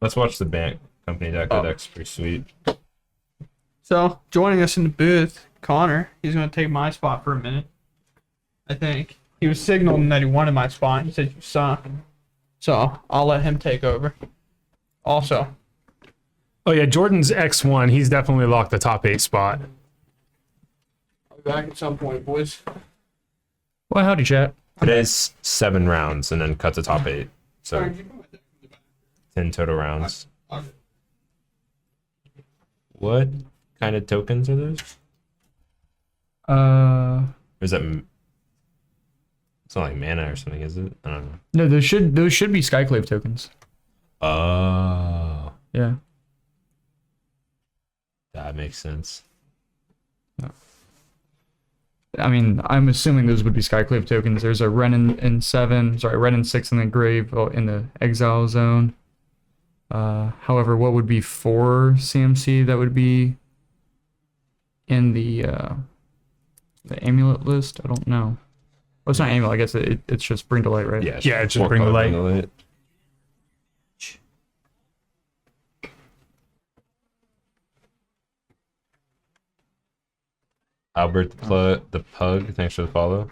Let's watch the Bant company deck. That deck's pretty sweet. So, joining us in the booth, Connor. He's going to take my spot for a minute. I think. He was signaling that he wanted my spot. He said you suck. So, I'll let him take over. Also. Oh, yeah, Jordan's X1. He's definitely locked the top 8 spot. I'll be back at some point, boys. Well, howdy, chat. Today's 7 rounds and then cut to top 8. So 10 total rounds. What kind of tokens are those? Or is that... It's not like mana or something, is it? I don't know. No, those should be Skyclave tokens. Oh. Yeah. That makes sense. I mean, I'm assuming those would be Skyclave tokens. There's a Ren in 7, sorry, Ren in 6 in the grave, in the exile zone. However, what would be 4 CMC that would be in the amulet list? I don't know. Well, it's not amulet, I guess it's just Bring to Light, right? Yeah, It's just Bring the Light. Albert the Pug, thanks for the follow.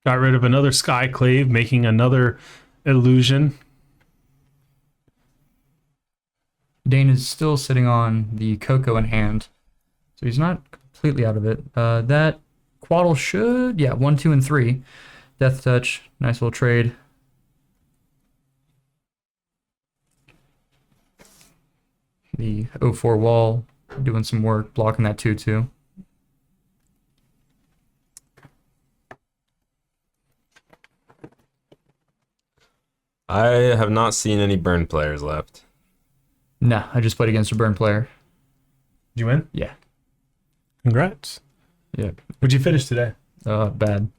Got rid of another Skyclave, making another illusion. Dane is still sitting on the Coco in hand, so he's not completely out of it. That Quaddle should, 1, 2, and 3. Death Touch, nice little trade. The 0-4 wall doing some work, blocking that 2-2. I have not seen any burn players left. Nah, I just played against a burn player. Did you win? Yeah. Congrats. Yeah. What'd you finish today? Bad.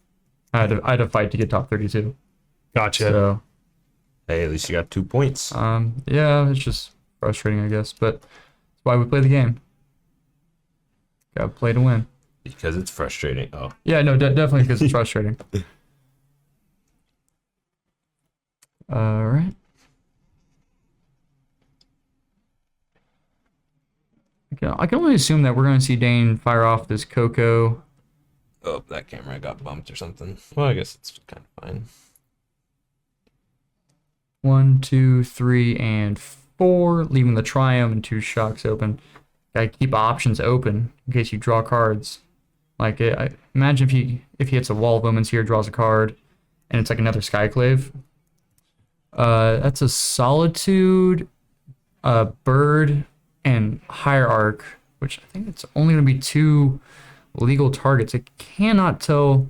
I had to fight to get top 32. Gotcha. So, Hey, at least you got 2 points. yeah, it's just frustrating, I guess, but that's why we play the game. Gotta play to win. Because it's frustrating. Oh. Yeah, no, definitely because it's frustrating. All right. I can only assume that we're going to see Dane fire off this Coco. Oh, that camera got bumped or something. Well, I guess it's kind of fine. 1, 2, 3, and 4, leaving the Triumph and 2 Shocks open. Gotta keep options open in case you draw cards. Like, imagine if he hits a Wall of Omens here, draws a card, and it's like another Skyclave. That's a Solitude, Bird, and Hierarch, which I think it's only going to be 2 legal targets. I cannot tell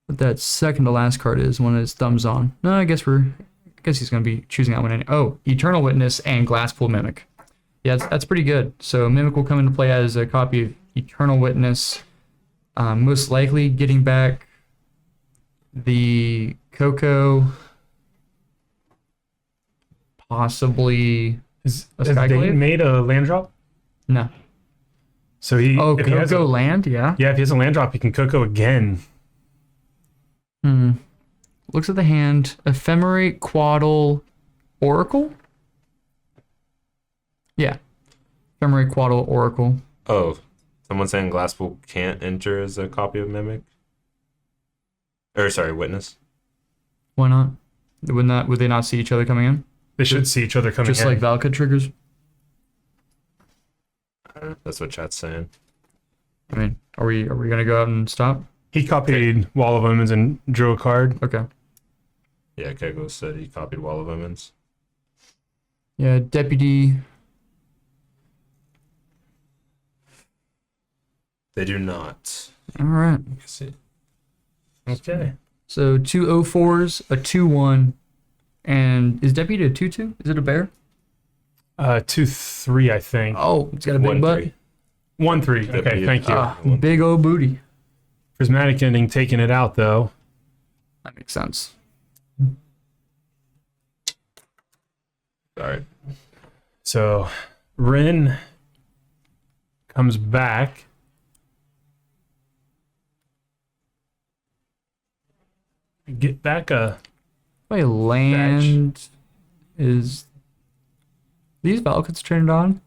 what that second to last card is when his thumb's on. No, I guess he's going to be choosing that one. Oh, Eternal Witness and Glasspool Mimic. Yeah, that's pretty good. So Mimic will come into play as a copy of Eternal Witness. Most likely getting back the Coco. Possibly Has Skyclave? Dane made a land drop? No. So he... Oh, if he has Coco a, land, yeah. Yeah, if he has a land drop, he can Coco again. Looks at the hand. Ephemerate, Quaddle, Oracle? Yeah. Ephemerate, Quaddle, Oracle. Oh, someone saying Glasspool can't enter as a copy of Mimic? Or, sorry, Witness. Why not? Would they not see each other coming in? They should see each other coming Just in. like Valka triggers? That's what chat's saying. I mean, are we gonna go out and stop? He copied Wall of Omens and drew a card. Okay. Yeah, Kego said he copied Wall of Omens. Yeah, Deputy. They do not. All right. See. Okay. So 2 0-4s, a 2-1, and is Deputy a 2-2? Is it a bear? 2-3, I think. Oh, it's got a big butt. 1-3. Okay, thank you. Big old booty. Prismatic Ending taking it out, though. That makes sense. Sorry. So Rin comes back. Get back a Wait, land is these Valkets turned on?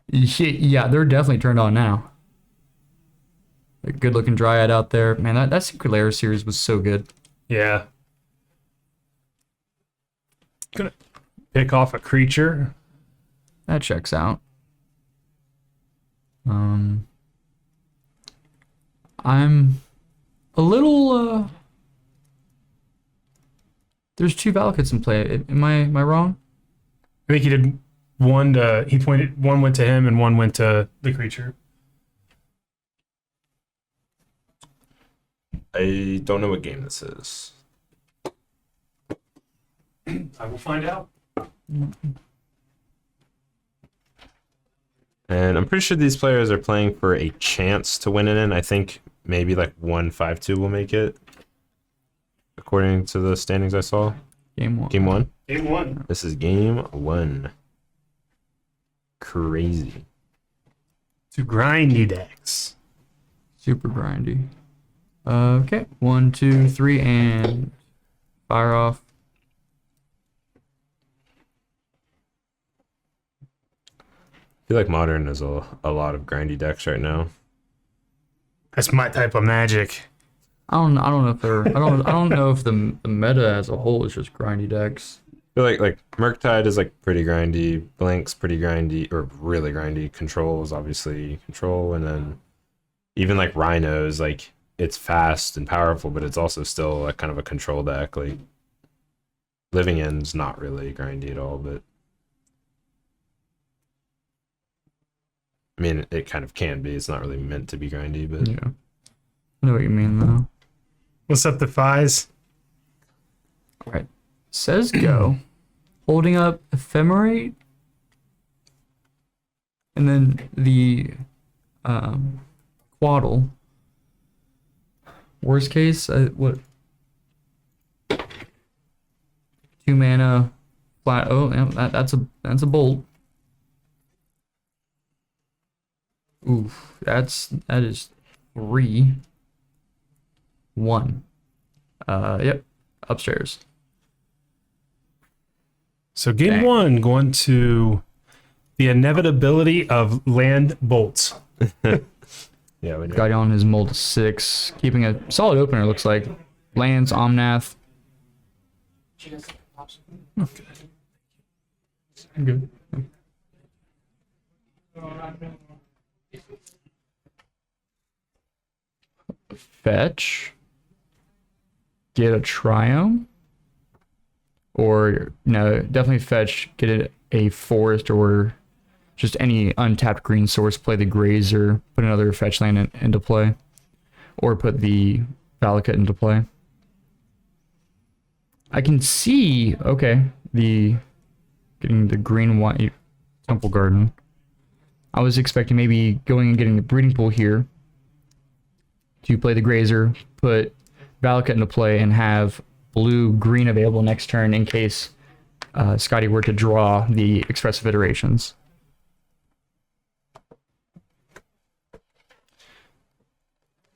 Yeah, they're definitely turned on now. A good looking Dryad out there. Man, that Secret Lair series was so good. yeah. Gonna pick off a creature. That checks out. I'm a little there's two Valkets in play. Am I wrong? I think he did one to he pointed one went to him and one went to the creature. I don't know what game this is. I will find out. And I'm pretty sure these players are playing for a chance to win it in. I think maybe like 1-5-2 will make it, according to the standings I saw. Game one. Game one. Game one. This is game one. Crazy. To grindy decks. Super grindy. Okay. 1, 2, 3, and fire off. I feel like Modern is a lot of grindy decks right now. That's my type of magic. I don't know if they're I don't know if the meta as a whole is just grindy decks. I feel like Murktide is like pretty grindy, Blink's pretty grindy, or really grindy. Control is obviously control, and then even like Rhinos, like it's fast and powerful, but it's also still like kind of a control deck. Like Living End's not really grindy at all, but I mean it kind of can be. It's not really meant to be grindy, but Yeah. I know what you mean though. What's up, the Fies? Alright. Says go. Holding up Ephemerate. And then the Quaddle. Worst case, what? 2 mana flat. Oh, yeah, that's a bolt. Oof, that is 3, 1. Yep, upstairs. So game Dang. one going to the inevitability of land bolts. yeah, we know. Got on his mold 6, keeping a solid opener. Looks like lands Omnath. Good. Fetch. Get a Triumph. Or, no, definitely fetch. Get it a forest or just any untapped green source. Play the Grazer. Put another fetch land into play. Or put the Valakut into play. I can see, okay, getting the green white Temple Garden. I was expecting maybe going and getting the breeding pool here to play the Grazer, put Valakut into play, and have blue green available next turn in case Scotty were to draw the expressive iterations.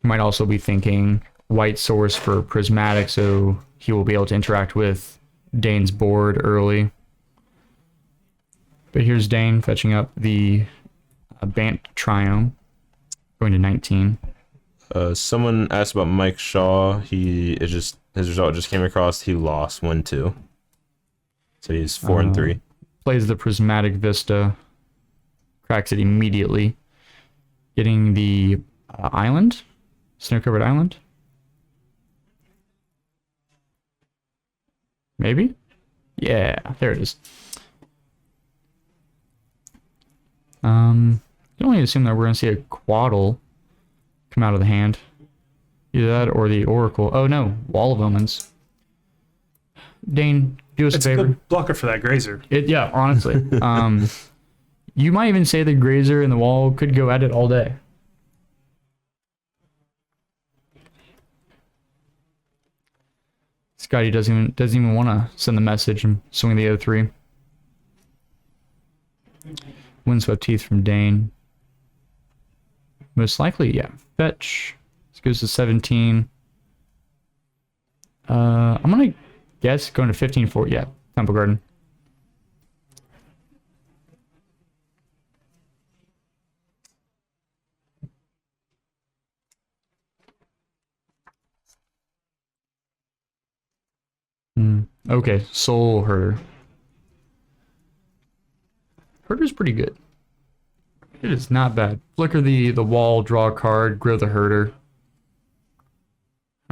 Might also be thinking white source for Prismatic, so he will be able to interact with Dane's board early. But here's Dane fetching up the Bant Triumph, going to 19. Someone asked about Mike Shaw. His result just came across. He lost 1-2. So he's 4-3. Plays the Prismatic Vista, cracks it immediately, getting the island, snow-covered island. Maybe? Yeah, there it is. You can only assume that we're going to see a Quaddle come out of the hand. Either that or the Oracle. Oh no, Wall of Omens. Dane, do us It's a a favor. good blocker for that Grazer. Yeah, honestly. You might even say the Grazer and the Wall could go at it all day. Scotty doesn't even want to send the message and swing the other 3. Windswept Teeth from Dane. Most likely, yeah. Fetch. This goes to 17. I'm gonna guess going to 15 for, yeah, Temple Garden. Okay, Soul Herder. Herder's pretty good. It is not bad. Flicker the wall, draw a card, grow the Herder.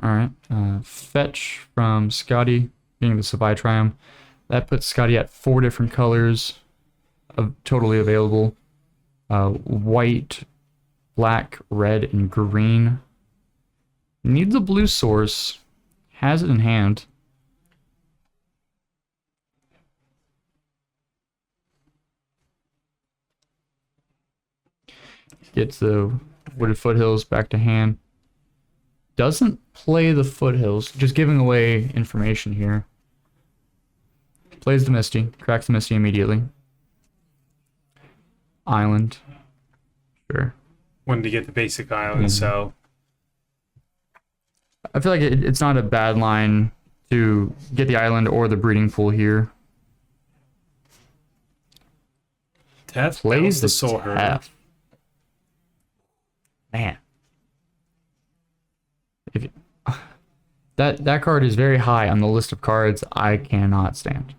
Alright, Fetch from Scotty, getting the Savai Triumph. That puts Scotty at 4 different colors, totally available. White, black, red, and green. Needs a blue source. Has it in hand. Gets the Wooded Foothills back to hand. Doesn't play the Foothills, just giving away information here. Plays the Misty, cracks the Misty immediately. Island. Sure. Wanted to get the basic island, so I feel like it's not a bad line to get the island or the breeding pool here. Teth Plays the Soul Herder. Tef. Man. If that card is very high on the list of cards I cannot stand.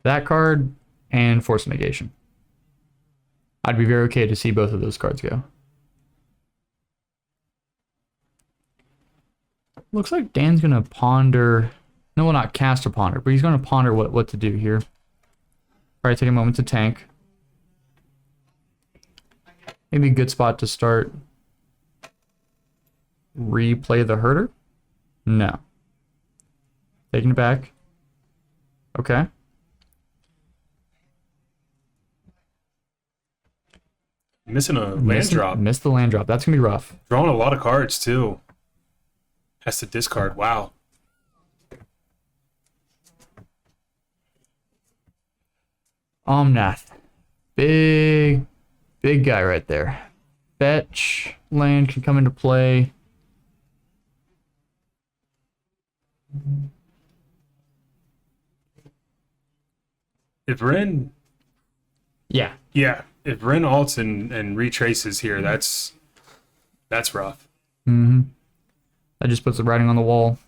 That card and Force Negation. I'd be very okay to see both of those cards go. Looks like Dan's gonna ponder. No, well, not cast a ponder, but he's gonna ponder what to do here. Probably take a moment to tank. Maybe a good spot to start. Replay the Herder? No. Taking it back. Okay. Missing a land drop. Missed the land drop. That's gonna be rough. Drawing a lot of cards too. Has to discard. Wow. Omnath. Big guy right there. Fetch land can come into play. If Ren, Yeah. if Ren alts and retraces here, that's rough. Mm-hmm. That just puts the writing on the wall.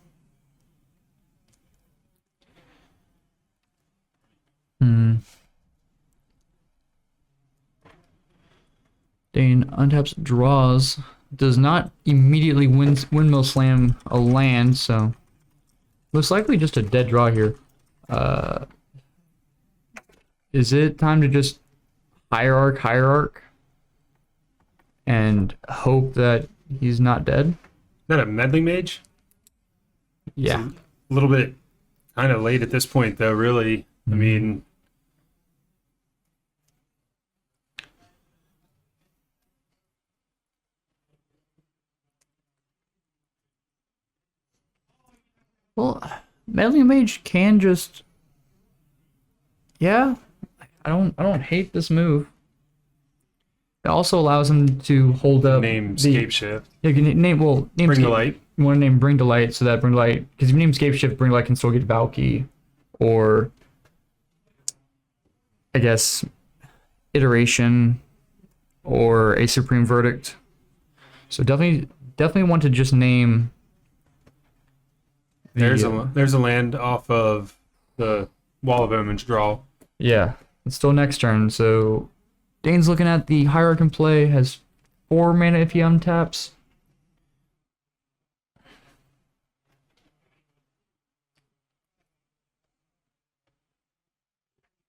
Dane untaps, draws, does not immediately windmill slam a land, so most likely just a dead draw here. Is it time to just hierarch, and hope that he's not dead? Not a meddling mage? Yeah. It's a little bit kind of late at this point, though, really. I mean, Well, meddling mage can just. Yeah, I don't hate this move. It also allows him to hold up name the Scapeshift. Yeah, you can name Bring to Light. You want to name Bring to Light, so that Bring to Light, because if you name Scapeshift, Bring to Light can still get Valky, or I guess Iteration, or a Supreme Verdict. So definitely want to just name. There's a land off of the Wall of Omens draw. Yeah, it's still next turn. So Dane's looking at the Hierarch in play, has 4 mana if he untaps.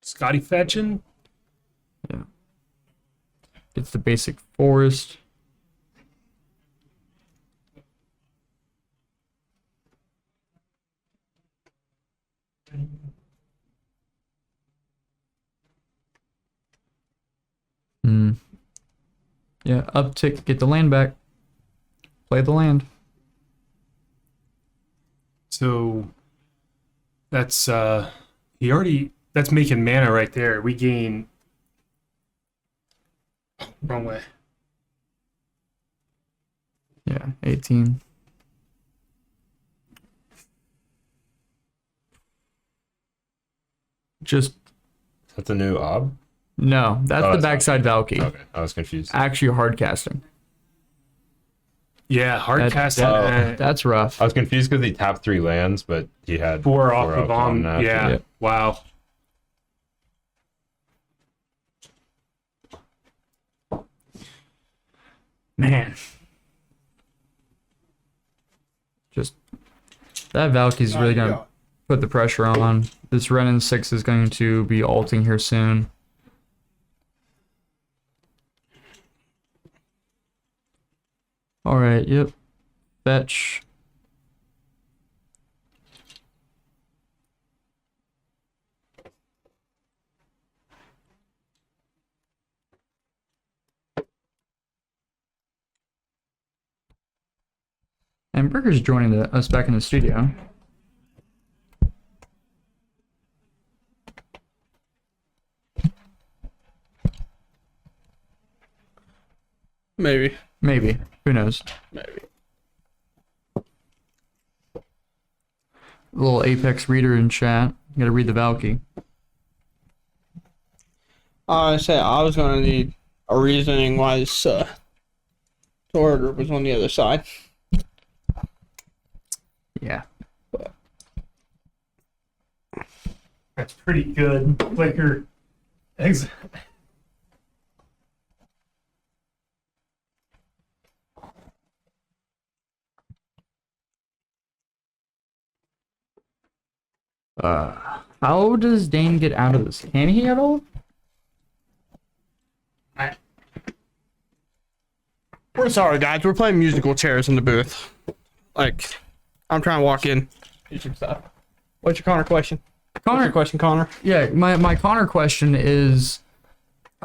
Scotty fetching. Yeah. It's the basic forest. Yeah, uptick, get the land back. Play the land. So that's he already that's making mana right there. We gain wrong way. Yeah, 18. Just That's a new ob. no. That's Oh, the that's backside Valky. Okay, I was confused. Actually, hard casting. Yeah, hard That- cast. that- That's rough. I was confused because he tapped 3 lands, but he had 4 off the of bomb. that. Yeah. Yeah. Wow. Man. Just that Valky's really gonna put the pressure on. This Renin 6 is going to be ulting here soon. Alright, yep. Fetch. And Burger's joining us back in the studio. Maybe. Maybe. Who knows? Maybe. Little Apex reader in chat. You gotta read the Valky. I said I was gonna need a reasoning why this order was on the other side. Yeah. That's pretty good. Flicker. Exit. How does Dane get out of this? Can he at all? We're sorry, guys. We're playing musical chairs in the booth. Like, I'm trying to walk in. Do some stuff. What's your Connor question? What's Connor, your question, Connor? yeah, my Connor question is,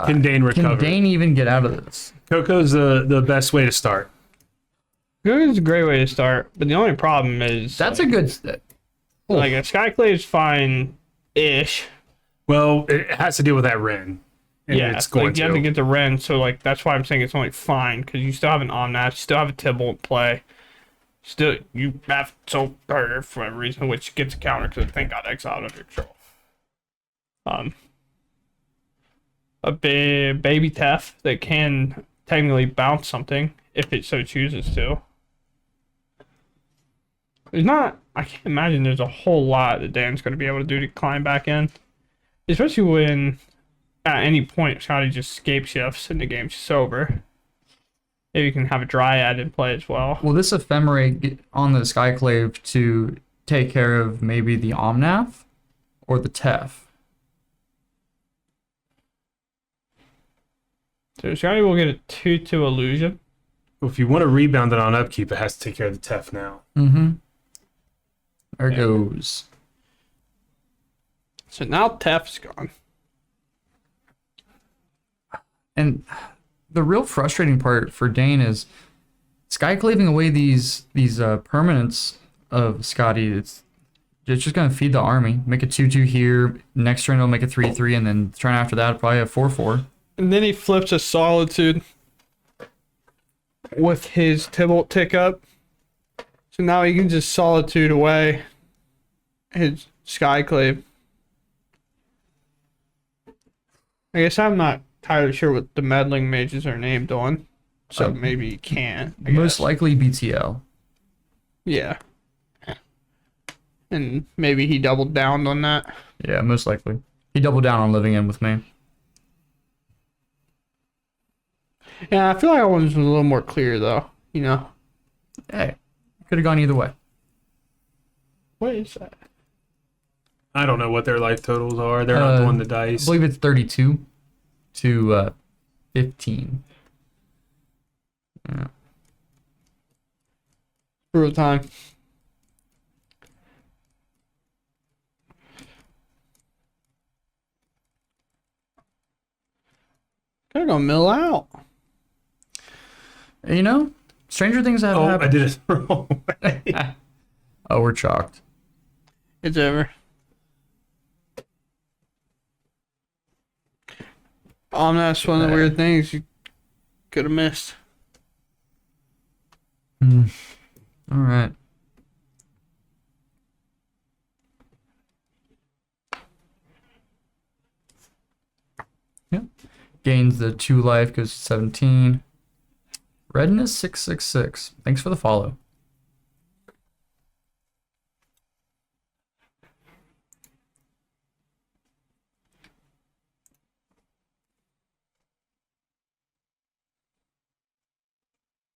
Can Dane can recover? Dane even get out of this? Coco's the best way to start. Good is a great way to start, but the only problem is That's a good. like a Skyclave's fine-ish. Well, it has to deal with that Ren. And Yeah, it's going like you have to get the Ren, so like that's why I'm saying it's only fine because you still have an Omnath, you still have a Tibble in play. Still, you have Soul Burger for a reason, which gets a counter because the thing got exiled under control. A baby Tef that can technically bounce something if it so chooses to. There's not. I can't imagine there's a whole lot that Dan's going to be able to do to climb back in, especially when at any point Scotty just scape shifts and the game's sober. Maybe you can have a Dryad in play as well. Will this Ephemerate get on the Skyclave to take care of maybe the Omnath or the Tef? So Scotty will get a 2/2 illusion. If you want to rebound it on upkeep, it has to take care of the Tef now. Mm-hmm. There goes. So now Tef's gone. And the real frustrating part for Dane is Skyclaving away these permanents of Scotty. It's just gonna feed the army. Make a 2/2 here. Next turn it'll make a 3/3, and then turn after that probably a 4/4. And then he flips a Solitude with his Tybalt tick up. So now he can just Solitude away his Skyclave. I guess I'm not entirely sure what the meddling mages are named on. So maybe he can. I Most guess. likely BTL. Yeah. And maybe he doubled down on that. Yeah, most likely. He doubled down on living in with me. Yeah, I feel like I was a little more clear though. You know. Hey, could have gone either way. What is that? I don't know what their life totals are. They're not doing the I dice. believe it's 32 to 15. Yeah. Real time. They're gonna mill out. You know, stranger things have Oh, I happened. did it the wrong way. Oh, we're chalked. It's over. That's one of the weird things you could have missed. All right. Yep. Gains the 2 life, goes to 17. Redness 666. Thanks for the follow.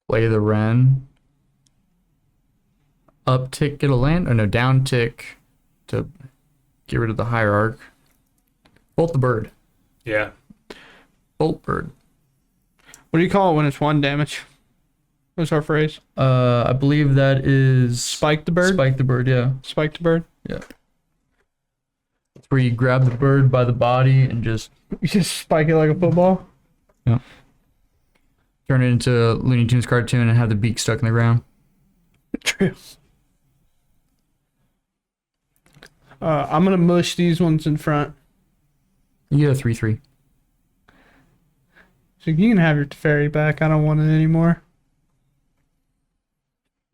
Play the Wren. Up tick, get a land. Or no, down tick to get rid of the Hierarch. Bolt the bird. Yeah. Bolt bird. What do you call it when it's 1 damage? What's our phrase? I believe that is Spike the bird? Spike the bird, yeah. Spike the bird? Yeah. It's where you grab the bird by the body and just You just spike it like a football? turn it into a Looney Tunes cartoon and have the beak stuck in the ground. True. I'm gonna mush these ones in front. You get a 3/3. So you can have your Teferi back. I don't want it anymore.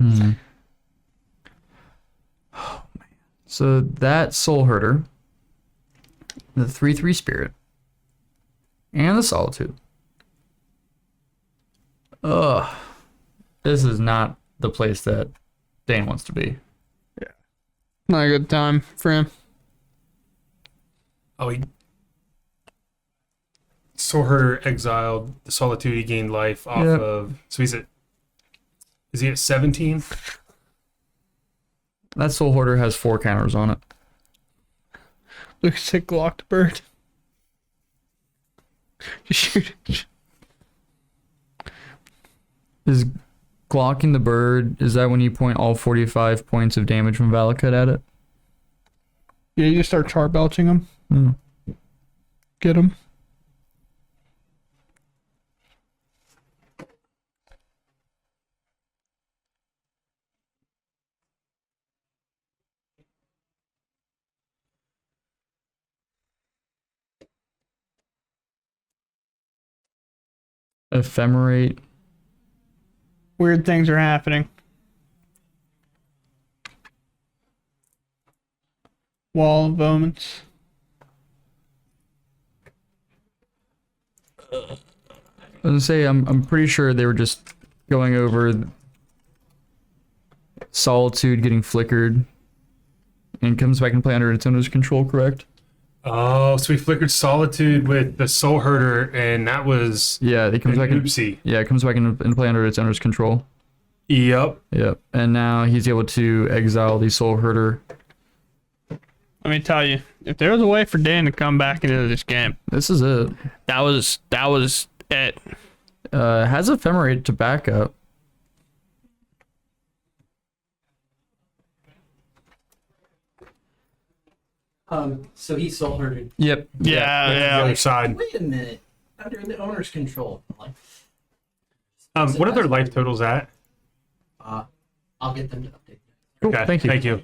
Oh man. So that Soul Herder, the 3/3 Spirit, and the Solitude. Ugh. This is not the place that Dane wants to be. Not a good time for him. Oh, he Soul Herder exiled the Solitude. He gained life off Yep. of. So is he at 17? That Soul Hoarder has 4 counters on it. Looks like Glocked bird. Just shoot it. Is Glocking the bird, is that when you point all 45 points of damage from Valakut at it? Yeah, you just start char belching them. Hmm. Get them. Ephemerate. Weird things are happening. Wall of Omens. I was gonna say, I'm pretty sure they were just going over Solitude getting flickered and comes back and play under its owner's control, correct? Oh, so we flickered Solitude with the Soul Herder, and that was Yeah, it comes an back in, oopsie. yeah, it comes back and play under its owner's control. Yep. Yep. And now he's able to exile the Soul Herder. Let me tell you, if there was a way for Dan to come back into this game, This is it. that was it. Has Ephemerate to back up. So he soul herded. Yep. Yeah, The yeah. other side. Wait a minute. Under the owner's control. I'm like, What are their life totals at? I'll get them to update. Cool. Okay, Thank you. Thank you.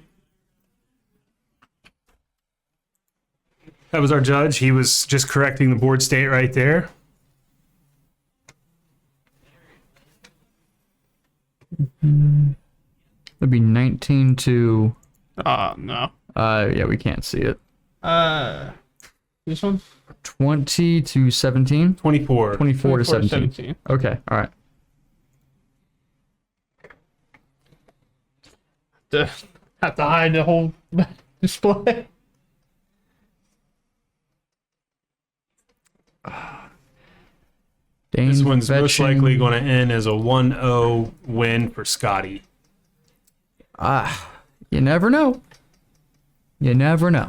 That was our judge. He was just correcting the board state right there. That'd be 19 to. No. Yeah, we can't see it. This one? 20 to 17. 24. 24 to 17. 17. Okay. All right. Have to hide the whole display. This one's most Fetching. likely going to end as a 1-0 win for Scotty. You never know. You never know.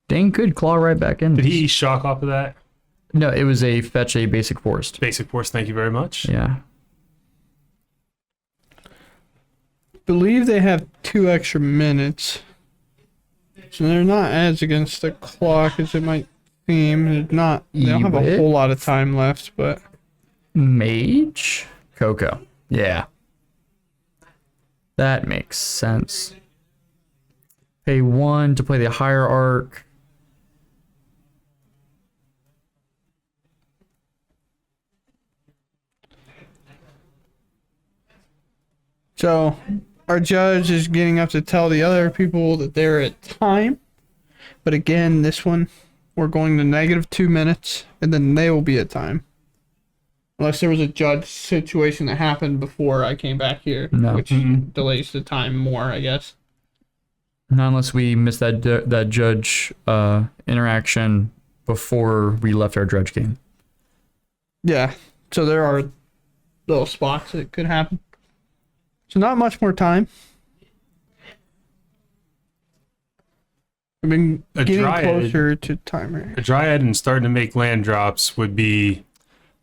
Dane could claw right back in. Did he shock off of that? No, it was a fetch a basic forest. Basic force, thank you very much. Yeah. Believe they have 2 extra minutes. So they're not as against the clock as it might seem. They don't have a Ewit? whole lot of time left, but Mage? Coco. Yeah. That makes sense. Pay 1 to play the higher arc. So our judge is getting up to tell the other people that they're at time. But again, this one, we're going to -2 minutes, and then they will be at time. Unless there was a judge situation that happened before I came back here, No. which delays the time more, I guess. Not unless we missed that judge interaction before we left our dredge game. Yeah, so there are little spots that could happen. So not much more time. We've been A getting dryad. closer to timer. A dryad and starting to make land drops would be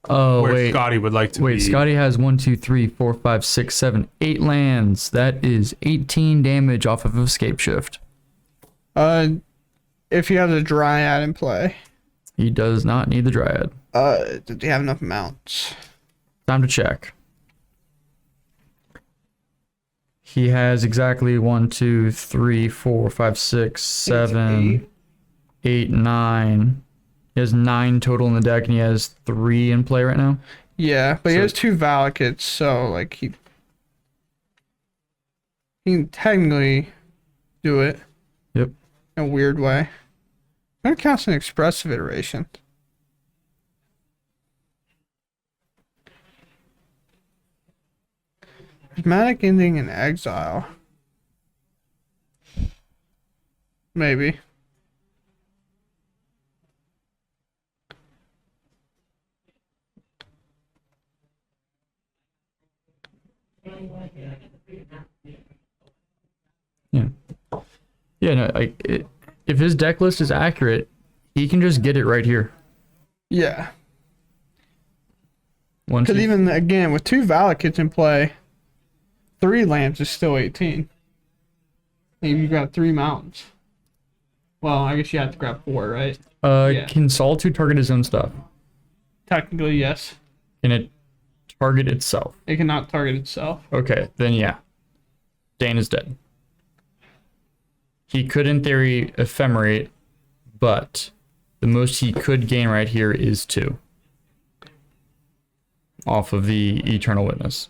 Oh where wait, Scotty would like to wait. be. Scotty has 1, 2, 3, 4, 5, 6, 7, 8 lands. That is 18 damage off of escape shift. If you have the dryad in play, He does not need the dryad. did you have enough mounts? Time to check. He has exactly 1, 2, 3, 4, 5, 6, 7, 8, 9. He has 9 total in the deck, and he has 3 in play right now. Yeah, but he So- has 2 Valakids, so like he can technically do it. Yep. In a weird way. I'm gonna cast an expressive iteration. Dramatic ending in exile. Maybe. Yeah, no. If his deck list is accurate, he can just get it right here. Yeah. One, Because two, even again, with 2 Valakids in play, 3 lands is still 18. And you've got 3 mountains. Well, I guess you have to grab 4, right? yeah. Can Solitude target his own stuff? Technically, yes. Can it target itself? It cannot target itself. Okay, then yeah. Dane is dead. He could, in theory, ephemerate, but the most he could gain right here is 2. Off of the Eternal Witness.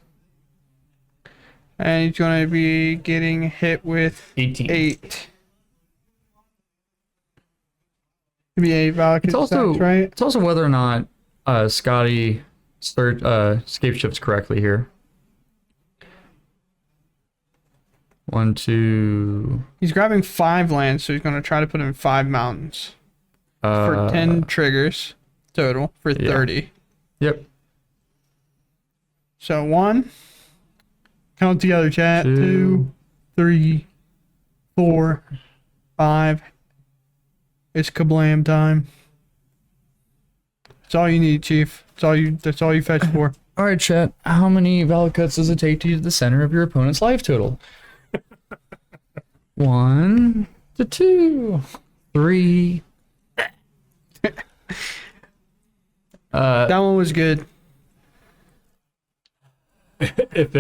And he's going to be getting hit with 18. 8. Maybe 8 Valakid It's also stacks, right? It's also whether or not Scotty escape shifts correctly here. 1, 2. He's grabbing 5 lands, so he's going to try to put in 5 mountains. For 10 triggers total for 30. Yep. So 1. Count together, chat. 2, 3, 4, 5. It's kablam time. That's all you need, Chief. That's all you fetch for. All right, chat. How many Valakuts does it take to get to the center of your opponent's life total? 1 to 2, 3. That one was good. If